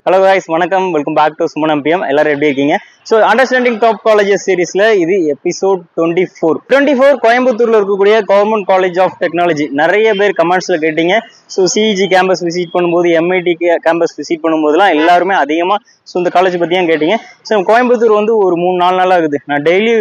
Hello guys, வணக்கம். Welcome back to Suman MPM. எல்லாரும் எப்படி இருக்கீங்க? So Understanding Top Colleges சீரிஸ்ல இது எபிசோட் 24 கோயம்புத்தூர்ல இருக்கக்கூடிய கவர்மெண்ட் காலேஜ் ஆஃப் டெக்னாலஜி. நிறைய பேர் கமெண்ட்ஸ்ல கேட்டீங்க. ஸோ சிஇஜி கேம்பஸ் விசிட் பண்ணும்போது எம்ஐடி கேம்பஸ் விசிட் பண்ணும்போதுலாம் எல்லாருமே அதிகமாக இந்த காலேஜ் பற்றி தான் கேட்டீங்க. ஸோ கோயம்புத்தூர் வந்து ஒரு 3-4 நாளாக இருக்குது. நான் டெய்லி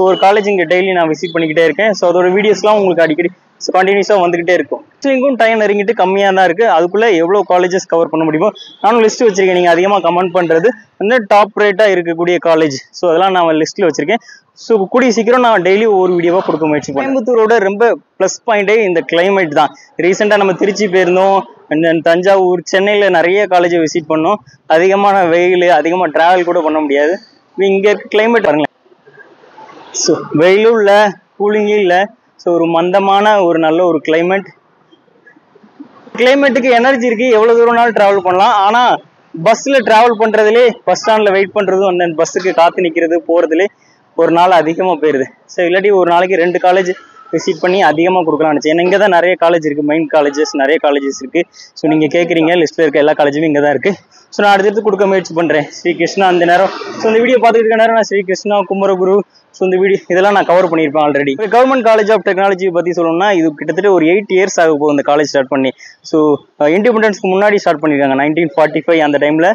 ஒரு காலேஜ் இங்கே டெய்லி நான் விசிட் பண்ணிக்கிட்டே இருக்கேன். ஸோ அதோட வீடியோஸ்லாம் உங்களுக்கு அடிக்கடி கண்டினியூஸாக வந்துகிட்டே இருக்கும். ஸோ இங்கும் டைம் நெருங்கிட்டு கம்மியாக தான் இருக்குது. அதுக்குள்ளே எவ்வளோ காலேஜஸ் கவர் பண்ண முடியுமோ நானும் லிஸ்ட் வச்சிருக்கேன். நீங்கள் அதிகமாக கமெண்ட் பண்ணுறது வந்து டாப் ரேட்டாக இருக்கக்கூடிய காலேஜ். ஸோ அதெல்லாம் நான் லிஸ்ட்டில் வச்சிருக்கேன். ஸோ கூடிய சீக்கிரம் நான் டெய்லி ஒரு வீடியோவாக கொடுக்க முயற்சி பண்ணேன். கோயம்புத்தூரோட ரொம்ப ப்ளஸ் பாயிண்டே இந்த கிளைமேட் தான். ரீசெண்டாக நம்ம திருச்சி போயிருந்தோம், தஞ்சாவூர், சென்னையில் நிறைய காலேஜை விசிட் பண்ணோம். அதிகமான வெயில், அதிகமாக ட்ராவல் கூட பண்ண முடியாது. இங்கே இருக்க கிளைமேட் பாருங்களேன். ஸோ வெயிலும் இல்லை, கூலிங்கும் இல்லை. ஸோ ஒரு மந்தமான ஒரு நல்ல ஒரு கிளைமேட்டுக்கு எனர்ஜி இருக்குது. எவ்வளோ தூரம்னாலும் ட்ராவல் பண்ணலாம். ஆனால் பஸ்ஸில் ட்ராவல் பண்ணுறதுலே, பஸ் ஸ்டாண்டில் வெயிட் பண்ணுறதும், அந்த பஸ்ஸுக்கு காற்று நிற்கிறது போகிறதுலே ஒரு நாள் அதிகமாக போயிடுது. ஸோ இல்லாட்டி ஒரு நாளைக்கு 2 காலேஜ் விசிட் பண்ணி அதிகமாக கொடுக்கலாம்னு நினச்சேன். ஏன்னா இங்கே தான் நிறைய காலேஜ் இருக்குது, மெயின் காலேஜஸ் நிறைய காலேஜஸ் இருக்குது. ஸோ நீங்கள் கேட்குறீங்க, லிஸ்ட்டில் இருக்க எல்லா காலேஜுமே இங்கே தான் இருக்குது. ஸோ நான் அடுத்தடுத்து கொடுக்க முயற்சி பண்ணுறேன். ஸ்ரீ கிருஷ்ணா அந்த நேரம், ஸோ இந்த வீடியோ பார்த்துட்டு இருக்க நேரம் நான் ஸ்ரீ கிருஷ்ணா, குமரகுரு, ஸோ இந்த வீடியோ இதெல்லாம் நான் கவர் பண்ணியிருப்பேன் already. Government college of technology பற்றி சொல்லணும்னா இது கிட்டத்தட்ட ஒரு 8 இயர்ஸ் ஆக போகுது இந்த காலேஜ் ஸ்டார்ட் பண்ணி. ஸோ இண்டிபெண்டன்ஸ்க்கு முன்னாடி ஸ்டார்ட் பண்ணியிருக்காங்க, 1945 அந்த டைமில்.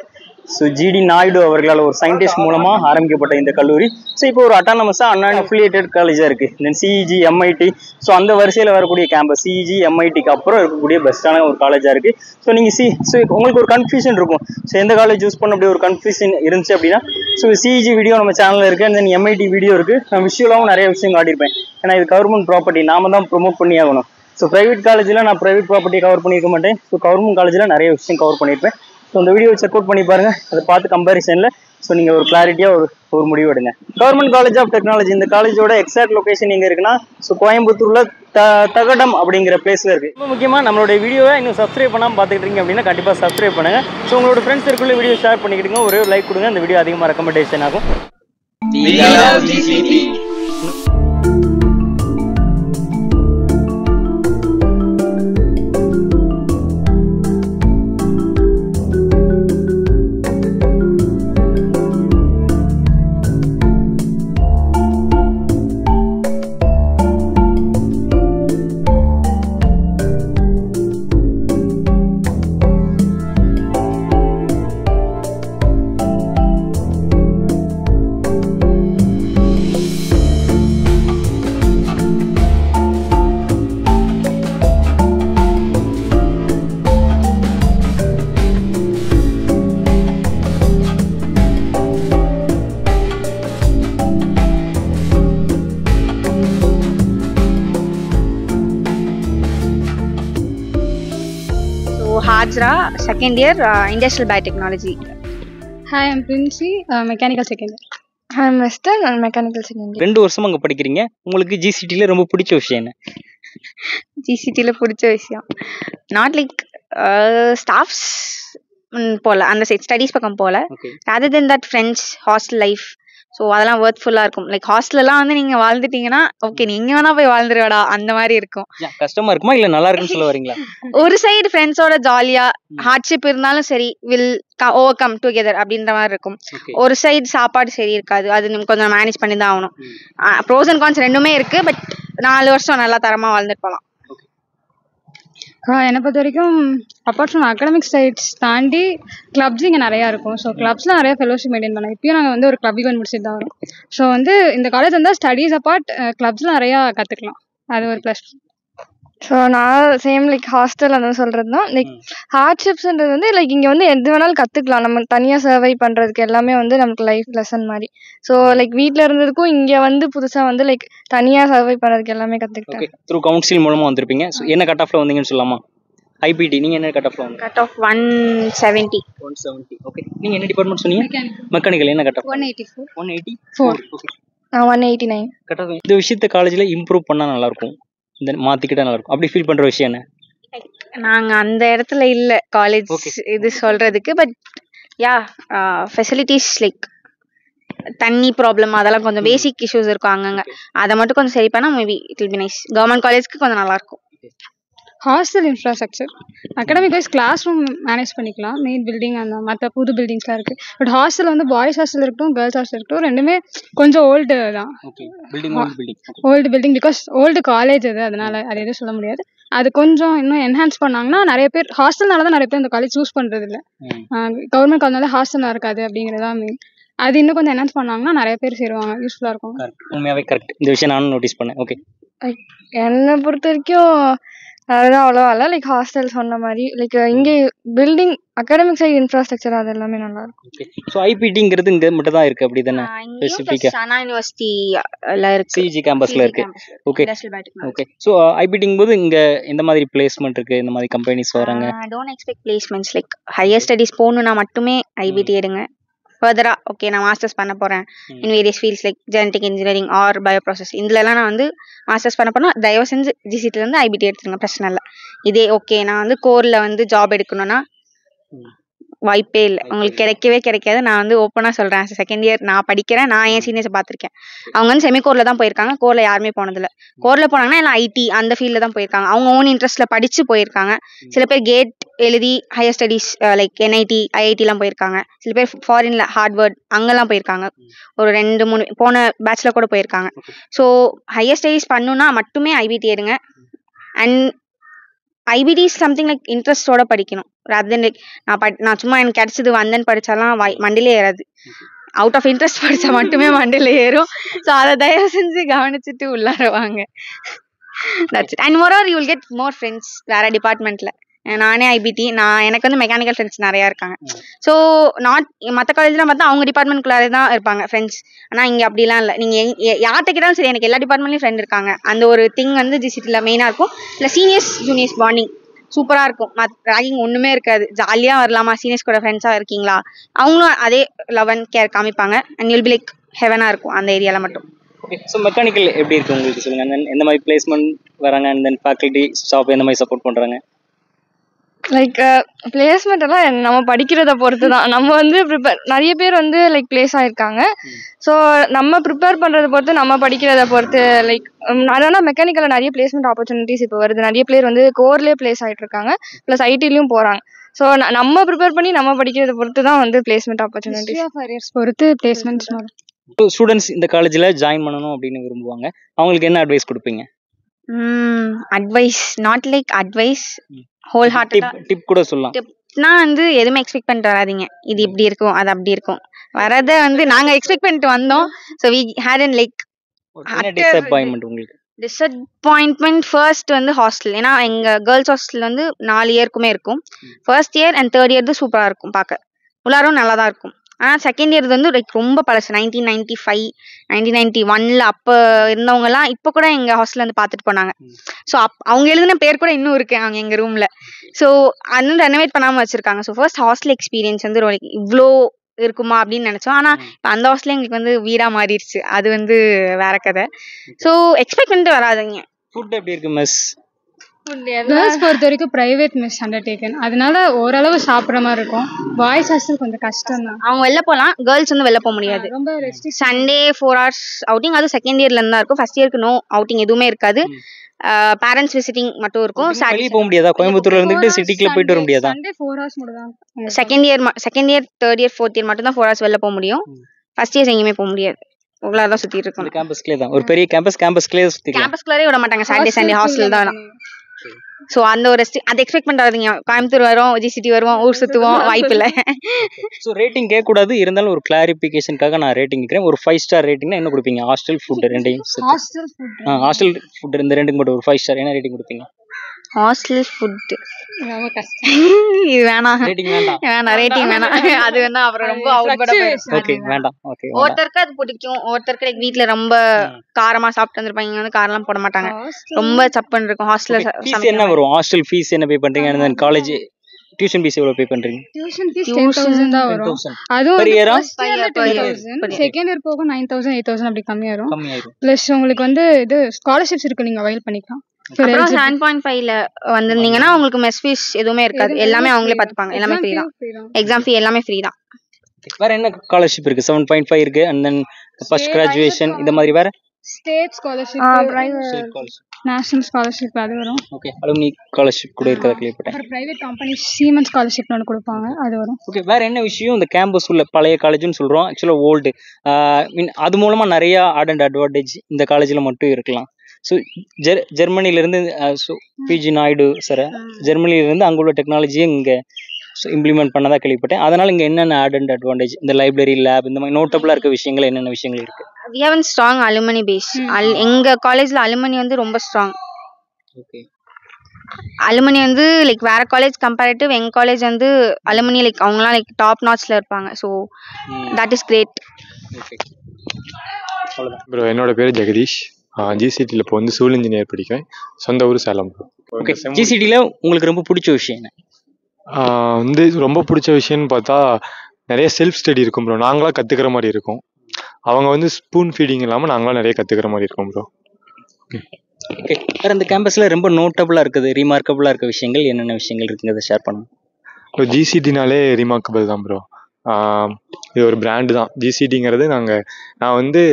ஸோ ஜிடி நாயுடு அவர்களால் ஒரு சயின்டிஸ்ட் மூலமாக ஆரம்பிக்கப்பட்ட இந்த கல்லூரி ஸோ இப்போ ஒரு அட்டானமஸாக அன்அஃபிலியேட்டட் காலேஜாக இருக்குது. தென் சிஇஜி, எம்ஐடி, ஸோ அந்த வரிசையில் வரக்கூடிய கேம்பஸ் சிஇஜி எம்ஐடிக்கு அப்புறம் இருக்கக்கூடிய பெஸ்ட்டான ஒரு காலேஜாக இருக்குது. ஸோ நீங்கள் ஸோ உங்களுக்கு ஒரு கன்ஃபியூஷன் இருக்கும். ஸோ எந்த காலேஜ் யூஸ் பண்ண அப்படி ஒரு கன்ஃபியூஷன் இருந்துச்சு அப்படின்னா, ஸோ சிஇஜி வீடியோ நம்ம சேனலில் இருக்குது. அண்ட் தென் எம்ஐடி வீடியோ இருக்குது. நான் விஷுவலாகவும் நிறைய விஷயம் காட்டியிருப்பேன். ஏன்னா இது கவர்மெண்ட் ப்ராப்பர்ட்டி, நாம தான் ப்ரொமோட் பண்ணி ஆகணும். ஸோ ப்ரைவேட் காலேஜில் நான் ப்ரைவேட் ப்ராப்பர்ட்டியை கவர் பண்ணியிருக்க மாட்டேன். ஸோ கவர்மெண்ட் காலேஜில் நிறைய விஷயம் கவர் பண்ணியிருப்பேன். ஸோ அந்த வீடியோ செக் அவுட் பண்ணி பாருங்கள். அதை பார்த்து கம்பேரிசனில் ஸோ நீங்கள் ஒரு கிளாரிட்டியாக ஒரு முடிவு எடுங்க. கவர்மெண்ட் காலேஜ் ஆஃப் டெக்னாலஜி இந்த காலேஜோட எக்ஸாக்ட் லொகேஷன் எங்கே இருக்குன்னா, ஸோ கோயம்புத்தூரில் தகடம் அப்படிங்கிற பிளேஸில் இருக்குது. ரொம்ப முக்கியமாக நம்மளுடைய வீடியோவை இன்னும் சப்ஸ்கிரைப் பண்ணாமல் பார்த்துக்கிட்டீங்க அப்படின்னா கண்டிப்பாக சப்ஸ்கிரைப் பண்ணுங்கள். ஸோ உங்களோட ஃப்ரெண்ட்ஸ் சர்க்கிளில் வீடியோ ஷேர் பண்ணிக்கிட்டுங்க, ஒரு லைக் கொடுங்க. அந்த வீடியோ அதிகமாக ரெக்கமெண்டேஷன் ஆகும். Hajra, second year, industrial biotechnology. Hi, I'm Princey, mechanical second year. I'm Esther, mechanical second year. 2 வருஷம் அங்கே படிக்கிறீங்க. உங்களுக்கு ஜிசிடியில் ரொம்ப பிடிச்ச விஷயம் என்ன? ஜிசிடியில் பிடிச்ச விஷயம் நாட் லைக் ஸ்டாஃப்ஸ் போகல, அந்த சைட் ஸ்டடீஸ் பக்கம் போகல. Other then that friends, hostel life, so அதெல்லாம் ஒர்த்ஃபுல்லாக இருக்கும். லைக் ஹாஸ்டல்லாம் வந்து நீங்கள் வாழ்ந்துட்டீங்கன்னா ஓகே, நீங்கள் வேணா போய் வாழ்ந்துருவாடா அந்த மாதிரி இருக்கும். கஷ்டமாக இருக்குமா இல்லை நல்லா இருக்குன்னு சொல்ல வரீங்களா? ஒரு சைடு ஃப்ரெண்ட்ஸோட ஜாலியாக ஹார்ட்ஷிப் இருந்தாலும் சரி, வில் ஓவர் கம் டுகெதர் அப்படின்ற மாதிரி இருக்கும். ஒரு சைடு சாப்பாடு சரி இருக்காது, அது நம்ம கொஞ்சம் மேனேஜ் பண்ணி தான் ஆகணும். ப்ரோஸ் அண்ட் கான்ஸ் ரெண்டுமே இருக்குது. பட் 4 வருஷம் நல்லா தரமாக வாழ்ந்துட்டு போகலாம். என்னை பொறுத்த வரைக்கும் அப்பார்ட் ஃப்ரம் அகாடமிக் சைட்ஸ் தாண்டி கிளப்ஸ் இங்கே நிறையா இருக்கும். ஸோ கிளப்ஸில் நிறைய ஃபெலோஷிப் மெயின்டைன் பண்ணலாம். இப்பயும் நாங்கள் வந்து ஒரு கிளப் ஈவென்ட் முடிச்சுட்டு தான் வரோம். ஸோ வந்து இந்த காலேஜ் வந்தால் ஸ்டடீஸ் அப்பார்ட் கிளப்ஸில் நிறையா கற்றுக்கலாம். அது ஒரு ப்ளஸ். ஸோ நான் சேம் லைக் ஹாஸ்டல் அந்த சொல்கிறது தான். லைக் ஹார்ட்ஷிப்ஸ்ன்றது வந்து லைக் இங்கே வந்து எது வேணாலும் கற்றுக்கலாம். நம்ம தனியாக சர்வை பண்ணுறதுக்கு எல்லாமே வந்து நமக்கு லைஃப் லெசன் மாதிரி. ஸோ லைக் வீட்டில் இருந்ததுக்கும் இங்கே வந்து புதுசாக வந்து லைக் தனியாக சர்வை பண்ணுறதுக்கு எல்லாமே கற்றுக்கிட்டேன். த்ரூ கவுன்சில் மூலமாக வந்திருப்பீங்க. ஸோ என்ன கட் ஆஃப்ல வந்தீங்கன்னு சொல்லலாமா? ஐபிடி நீங்கள் என்ன கட் ஆஃப்ல வந்தீங்க? Cut off 170. ஓகே. நீங்கள் என்ன டிபார்ட்மெண்ட் சொன்னீங்க? மெக்கானிக்கல். என்ன cut off? 184. 184. Okay. 189 cut off. இந்த விஷயத்தை காலேஜில் இம்ப்ரூவ் பண்ணால் நல்லாயிருக்கும், இந்த மாற்றிக்கிட்டால் நல்லாயிருக்கும் அப்படி ஃபீல் பண்ணுற விஷயம் என்ன? நாங்கள் அந்த இடத்துல இல்லை காலேஜ் இது சொல்கிறதுக்கு. பட் யா, ஃபெசிலிட்டிஸ் லைக் தண்ணி ப்ராப்ளம் அதெல்லாம் கொஞ்சம் பேசிக் இஷ்யூஸ் இருக்கும் அங்கங்கே. அதை மட்டும் கொஞ்சம் சரி பண்ணால் maybe it will be nice. Government காலேஜ்க்கு கொஞ்சம் நல்லாயிருக்கும். Hostel infrastructure academic wise class room manage பண்ணிக்கலாம், மெயின் பில்டிங் அந்த மற்ற புது பில்டிங்ஸ்லாம் இருக்குது. பட் ஹாஸ்டல் வந்து பாய்ஸ் ஹாஸ்டல் இருக்கட்டும் கேர்ள்ஸ் ஹாஸ்டல் இருக்கட்டும் ரெண்டுமே கொஞ்சம் ஓல்டு தான். Old building because old college அது, அதனால அது எதுவும் சொல்ல முடியாது. அது கொஞ்சம் இன்னும் என்ஹான்ஸ் பண்ணாங்கன்னா நிறைய பேர் ஹாஸ்டல்னால தான் நிறைய பேர் இந்த காலேஜ் சூஸ் பண்ணுறது இல்லை. கவர்மெண்ட் காலேஜ்னால ஹாஸ்டல் இருக்காது அப்படிங்கிறதா மெயின். அது இன்னும் கொஞ்சம் என்ஹான்ஸ் பண்ணாங்கன்னா நிறைய பேர் சேருவாங்க, யூஸ்ஃபுல்லாக இருக்கும். உண்மையாவே கரெக்ட். இந்த விஷயம் நானும் நோட்டீஸ் பண்ணேன். ஓகே, என்னை பொறுத்த வரைக்கும் அதுதான் அவ்வளோவா இல்லை. லைக் ஹாஸ்டல் சொன்ன மாதிரி லைக் இங்கே பில்டிங் அகாடமிக் சைடு இன்ஃப்ராஸ்ட்ரக்சர் அது எல்லாமே நல்லா இருக்கும். ஓகே. ஸோ ஐபிடிங்கிறது இங்கே மட்டும் தான் இருக்கு அப்படி தானே? ஸ்பெசிஃபிக்காக அண்ணா யூனிவர்சிட்டியில் இருக்கு, சிஜி கேம்பஸ்ல இருக்கு. Okay okay. ஸோ ஐபிடிங் போது இங்கே எந்த மாதிரி பிளேஸ்மெண்ட் இருக்கு, இந்த மாதிரி கம்பெனிஸ் வராங்க? Don't expect placements. Like higher studies போகணுன்னா மட்டுமே ஐபிடி எடுங்க. ஃபர்தராக ஓகே நான் மாஸ்டர்ஸ் பண்ண போகிறேன் in various fields like genetic engineering or bioprocess, இதுலலாம் நான் வந்து மாஸ்டர்ஸ் பண்ண போனால் தயவு செஞ்சு ஜிசிடிலேருந்து ஐபிடி எடுத்துருங்க, பிரச்சனை இல்லை. இதே ஓகே நான் வந்து கோரில் வந்து ஜாப் எடுக்கணும்னா வாய்ப்பே இல்லை, உங்களுக்கு கிடைக்காது. நான் வந்து ஓப்பனாக சொல்கிறேன், செகண்ட் இயர் நான் படிக்கிறேன், நான் என் சீனியர்ஸை பார்த்துருக்கேன். அவங்க வந்து செமிகோரில் தான் போயிருக்காங்க, கோரில் யாருமே போனதில்லை. கோரில் போனாங்கன்னா எல்லாம் ஐடி அந்த ஃபீல்டில் தான் போயிருக்காங்க, அவங்க ஓன் இன்ட்ரெஸ்ட்டில் படித்து போயிருக்காங்க. சில பேர் கேட் எழுதி ஹையர் ஸ்டடீஸ் லைக் என்ஐடி ஐஐடிலாம் போயிருக்காங்க. சில பேர் ஃபாரின்ல ஹார்ட்வர்ட் அங்கெல்லாம் போயிருக்காங்க, ஒரு 2-3 போன பேட்ச்ல கூட போயிருக்காங்க. ஸோ ஹையர் ஸ்டடீஸ் பண்ணுன்னா மட்டுமே ஐபிடி எடுங்க. And IPT is something like இன்ட்ரெஸ்டோட படிக்கணும். ராதர் லைக் நான் சும்மா எனக்கு கிடைச்சது வந்தேன்னு படிச்சாலாம் மண்டிலே ஏறாது. அவுட் ஆஃப் இன்ட்ரெஸ்ட் படிச்சா மட்டுமே மண்டில ஏறும். ஸோ அதை தயவு செஞ்சு கவனிச்சுட்டு உள்ளாருவாங்க. That's it. And moreover you will get more friends வேற டிபார்ட்மெண்ட்ல. நானே ஐபிடி, எனக்கு வந்து மெக்கானிக்கல் ஃப்ரெண்ட்ஸ் நிறையா இருக்காங்க. ஸோ மற்ற காலேஜ்லாம் பார்த்தா அவங்க டிபார்ட்மெண்ட்குள்ளாரே தான் இருப்பாங்க ஃப்ரெண்ட்ஸ். ஆனால் இங்கே அப்படிலாம் இல்லை. நீங்கள் யார்கிட்ட கேட்டாலும் சரி எனக்கு எல்லா டிபார்ட்மெண்ட்லேயும் ஃப்ரெண்ட் இருக்காங்க. அந்த ஒரு திங் வந்து ஜிசிடியில் மெயினாக இருக்கும். இல்லை சீனியர்ஸ் ஜூனியர்ஸ் பாண்டிங் சூப்பராக இருக்கும். ராகிங் ஒன்றுமே இருக்காது, ஜாலியாக வரலாமா, சீனியர்ஸ் கூட ஃப்ரெண்ட்ஸாக இருக்கீங்களா, அவங்களும் அதே லவ் அண்ட் கேர் காமிப்பாங்க. அண்ட் யூல் பி லைக் ஹெவனாக இருக்கும் அந்த ஏரியாவில் மட்டும். ஓகே. ஸோ மெக்கானிக்கல் எப்படி இருக்குது உங்களுக்கு சொல்லுங்கள். எந்த மாதிரி பிளேஸ்மெண்ட் வராங்க, அண்ட் தென் ஃபேக்கல்ட்டி ஸ்டாஃப் எந்த மாதிரி சப்போர்ட் பண்ணுறாங்க? லைக் பிளேஸ்மெண்ட் எல்லாம் நம்ம படிக்கிறத பொறுத்து தான். நம்ம வந்து நிறைய பேர் வந்து லைக் பிளேஸ் ஆயிருக்காங்க. ஸோ நம்ம ப்ரிப்பேர் பண்ணுறத பொறுத்து, நம்ம படிக்கிறத பொறுத்து லைக் அதனால் மெக்கானிக்கலில் நிறைய பிளேஸ்மெண்ட் ஆப்பர்ச்சுனிட்டிஸ் இப்போ வருது. நிறைய பேர் வந்து கோர்லேயே பிளேஸ் ஆகிட்டு இருக்காங்க, ப்ளஸ் ஐடிலையும் போகிறாங்க. ஸோ நம்ம ப்ரிப்பேர் பண்ணி நம்ம படிக்கிறத பொறுத்து தான் வந்து பிளேஸ்மெண்ட் ஆப்பர்ச்சுனிட்டிஸ் பொறுத்து பிளேஸ்மெண்ட்ஸ் வரும். ஸ்டூடெண்ட்ஸ் இந்த காலேஜில் ஜாயின் பண்ணணும் அப்படின்னு விரும்புவாங்க, அவங்களுக்கு என்ன அட்வைஸ் கொடுப்பீங்க? Advice not like advice, whole ஹார்ட்டடா டிப் கூட சொல்லலாம். டிப்னா வந்து எதுவுமே எக்ஸ்பெக்ட் பண்ணிட்டு வராதீங்க, இது இப்படி இருக்கும் அது அப்படி இருக்கும். வரதை வந்து நாங்க எக்ஸ்பெக்ட் பண்ணிட்டு வந்தோம். So we had and like disappointment உங்களுக்கு? டிசப்பாயின்மெண்ட் ஃபர்ஸ்ட் வந்து ஹாஸ்டல். ஏன்னா எங்க கேர்ள்ஸ் ஹாஸ்டல் வந்து 4 இயருக்குமே இருக்கும். First year and third year சூப்பரா இருக்கும், பார்க்க உள்ளாரும் நல்லா தான் இருக்கும். ஆனால் செகண்ட் இயர் வந்து லைக் ரொம்ப பழசு, 1995 1991 அப்போ இருந்தவங்கலாம் இப்போ கூட எங்கள் ஹாஸ்டலில் வந்து பார்த்துட்டு போனாங்க. ஸோ அவங்க எழுதின பேர் கூட இன்னும் இருக்கு அவங்க எங்கள் ரூமில். ஸோ அது வந்து ரெனோவேட் பண்ணாமல் வச்சுருக்காங்க. ஸோ ஃபர்ஸ்ட் ஹாஸ்டல் எக்ஸ்பீரியன்ஸ் வந்து இவ்வளோ இருக்குமா அப்படின்னு நினச்சோம். ஆனால் இப்போ அந்த ஹாஸ்டலே எங்களுக்கு வந்து வீடாக மாறிடுச்சு, அது வந்து வேற கதை. ஸோ எக்ஸ்பெக்ட் பண்ணிட்டு வராதுங்க. ஃபுட் எப்படி இருக்கு மிஸ்? கேர்ள்ஸ் பொறுத்த வரைக்கும் பிரைவேட் மெஸ் அண்டர்டேக்கன், அதனால ஓரளவு சாப்பிட்ற மாதிரி இருக்கும். பாய்ஸ் ஹாஸ்டல் கொஞ்சம் கஷ்டம் தான். அவங்க வெளில போகலாம், கேர்ள்ஸ் வந்து வெளில போக முடியாது. ரொம்ப சண்டே 4 hours அவுட்டிங், அது செகண்ட் இயர்ல இருந்தா இருக்கும். ஃபர்ஸ்ட் இயருக்கு நோ அவுட்டிங் எதுவுமே இருக்காது. பேரண்ட்ஸ் விசிட்டிங் மட்டும் இருக்கும். வெளிய போக முடியாதா? கோயம்புத்தூர்ல இருந்துட்டு சிட்டிக்குள்ள போயிட்டு வர முடியாதா? சண்டே 4 hours மட்டும் தான். Second year third year fourth year மட்டும் தான் 4 hours வெளில போக முடியும். ஃபர்ஸ்ட் இயர் எங்கேயுமே போக முடியாது, உங்களால தான் சுத்திட்டு இருக்கணும். கேம்பஸ்க்குள்ளே தான், ஒரு பெரிய கேம்பஸ்க்குள்ளே சுத்திக்கலாம். கேம்பஸ்க்குள்ளே விட மாட்டாங்க, சண்டே ஹாஸ்டல் தான். ஸோ அந்த ஒரு அதை எக்ஸ்பெக்ட் பண்ணாதீங்க. கோயம்புத்தூர் வரும், ஜிசிடி வருவோம், ஊர் சுற்றுவோம், வாய்ப்பு இல்லை. ஸோ ரேட்டிங் கேட்கக்கூடாது, இருந்தாலும் ஒரு கிளாரிஃபிகேஷனுக்காக நான் ரேட்டிங் கேட்குறேன். ஒரு 5 star ரேட்டிங்னா என்ன கொடுப்பீங்க? ஹாஸ்டல் ஃபுட் ரெண்டையும், ஹாஸ்டல் ஃபுட் இந்த ரெண்டுக்கு மட்டும் ஒரு 5 star என்ன ரேட்டிங் கொடுப்பீங்க? ஹாஸ்டல் ஃபுட் ரொம்ப கஷ்டம், இது வேணாம். ரேட்டிங் வேண்டாம், ரேட்டிங் வேணாம். அது வேணா அப்புறம் ரொம்ப அவுட்பட போயிடும். ஓகே வேண்டாம். ஓகே, ஒருத்தருக்கு அது பிடிக்கும், ஒருத்தருக்கு லைக் வீட்ல ரொம்ப காரமா சாப்பிட்டு வந்திருப்பாங்க, வந்து காரம்லாம் போட மாட்டாங்க, ரொம்ப சப்புன்னு இருக்கும். ஹாஸ்டல்ல ஃபீஸ் என்ன வரும்? ஹாஸ்டல் ஃபீஸ் என்ன பே பண்றீங்க? and then college tuition fees எவ்வளவு பே பண்றீங்க? டியூஷன் ஃபீஸ் 10,000 தான் வரும். அதுவும் per year செகண்ட் இயர் போக 9,000 8,000 அப்படி கம்மியாயிரும். பிளஸ் உங்களுக்கு வந்து இது ஸ்காலர்ஷிப்ஸ் இருக்கு, நீங்க அவைல் பண்ணிக்கலாம். அப்புறம் 7.5ல வந்திருந்தீங்கன்னா உங்களுக்கு மெஸ் ஃபீஸ் எதுவுமே இருக்காது, எல்லாமே அவங்களே பார்த்துப்பாங்க, எல்லாமே ஃப்ரீ தான். எக்ஸாம் ஃபீ எல்லாமே ஃப்ரீ தான். வேற என்ன ஸ்காலர்ஷிப் இருக்கு? 7.5 இருக்கு, and then ஃபர்ஸ்ட் கிராஜுவேஷன் இந்த மாதிரி வேற state scholarship, private national scholarship அது வரும். ஓகே, அலுமினி ஸ்காலர்ஷிப் கூட இருக்கிறத கேள்விப்பட்டேன். அப்புறம் ப்ரைவேட் கம்பெனி சீமன் ஸ்காலர்ஷிப்னு ஒன்று கொடுப்பாங்க, அது வரும். ஓகே, வேற என்ன விஷயம் இந்த கேம்பஸ் உள்ள பழைய காலேஜ்னு சொல்றோம், ஆக்சுவலாக ஓல்டு மீன் அது மூலமா நிறைய ஆட் அண்ட் அட்வான்டேஜ் இந்த காலேஜில் மட்டும் இருக்கலாம். ஸோ ஜெர்மனிலேருந்து ஸோ பிஜி நாயுடு சார் ஜெர்மனிலேருந்து அங்கே உள்ள டெக்னாலஜியை இங்கே இம்ப்ளிமெண்ட் பண்ணதா கேள்விப்பட்டேன். அதனால இங்கே என்னென்ன ஆட் அண்ட் அட்வான்டேஜ் இந்த லைப்ரரி லேப் இந்த மாதிரி நோட்டபுளாக இருக்க விஷயங்கள் என்னென்ன விஷயங்கள் இருக்கு? We have a strong alumni base. எங்க காலேஜ்ல அலுமினி வந்து ரொம்ப ஸ்ட்ராங். ஓகே, அலுமினி வந்து லைக் வேற காலேஜ் கம்பேரிட்டிவ் எங்க காலேஜ் வந்து அலுமினி லைக் அவங்கலாம் லைக் டாப் நாட்ச்ல இருப்பாங்க. So that is great. Bro என்னோட பேர் ஜெகதீஷ். ஜிசிடியில் இப்போ வந்து சிவில் இன்ஜினியர் படிக்கிறேன். சொந்த ஊர் சேலம். ஓகே, ஜிசிடியில் உங்களுக்கு ரொம்ப பிடிச்ச விஷயம் என்ன? வந்து ரொம்ப பிடிச்ச விஷயம்னு பார்த்தா நிறைய செல்ஃப் ஸ்டடி இருக்கும் ப்ரோ. நாங்களாம் கற்றுக்கிற மாதிரி இருக்கும். அவங்க வந்து ஸ்பூன் ஃபீடிங் இல்லாமல் நாங்களாம் நிறைய கற்றுக்கிற மாதிரி இருக்கும் ப்ரோ. ஓகே, வேறு இந்த கேம்பஸில் ரொம்ப நோட்டபுளாக இருக்குது ரீமார்க்கபுளாக இருக்க விஷயங்கள் என்னென்ன விஷயங்கள் இருக்குங்க, அதை ஷேர் பண்ணுங்க. இப்போ ஜிசிடினாலே ரீமார்க்கபிள் தான் ப்ரோ. இது ஒரு பிராண்டு தான் ஜிசிடிங்கிறது. நான் வந்து